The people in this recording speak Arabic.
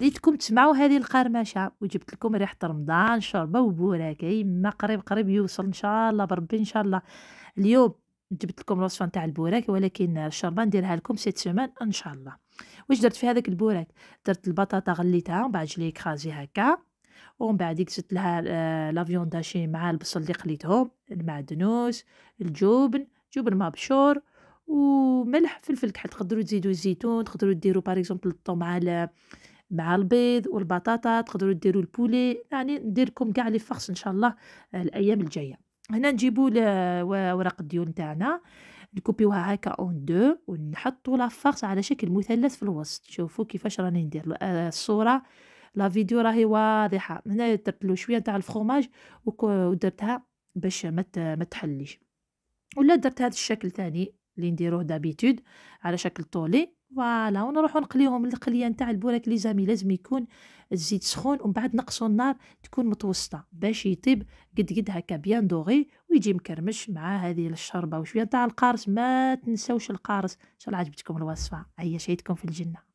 ريتكم تسمعوا هذه القرمشة وجبت لكم ريحة رمضان شوربة وبوراك يما قريب قريب يوصل ان شاء الله بربي ان شاء الله. اليوم جبت لكم الوصفة نتاع البوراك ولكن الشوربة نديرها لكم سيت سيمان ان شاء الله. واش درت في هذاك البوراك؟ درت البطاطا غليتها ومن بعد جلي كرازي هكا ومن بعد زدت لها لا فيون داشي مع البصل اللي قليتهم المعدنوس الجبن جبن مبشور وملح فلفل كحل. تقدروا تزيدوا الزيتون تقدروا ديروا باغ اكزومبل الطون مع البيض والبطاطا تقدروا ديروا البولي يعني ندير لكم كاع لي فارس ان شاء الله الايام الجايه. هنا نجيبوا ورق الديون نتاعنا نكوبيوها هكا اون دو ونحطوا لا فارس على شكل مثلث في الوسط. شوفوا كيفاش راني ندير الصوره لا فيديو راهي واضحه. هنا درت له شويه تاع الفرomاج ودرتها باش ما تحليش. ولا درت هذا الشكل ثاني اللي نديروه دابيتود على شكل طولي فوالا ونروحو نقليوهم. القليه نتاع البوراك لي زامي لازم يكون الزيت سخون ومن بعد نقصوا النار تكون متوسطه باش يطيب قد قد هكا بيان دوغي ويجي مكرمش مع هذه الشربه وشويه تاع القارص. ما تنسوش القارص. ان شاء الله عجبتكم الوصفه. عيشيتكم في الجنه.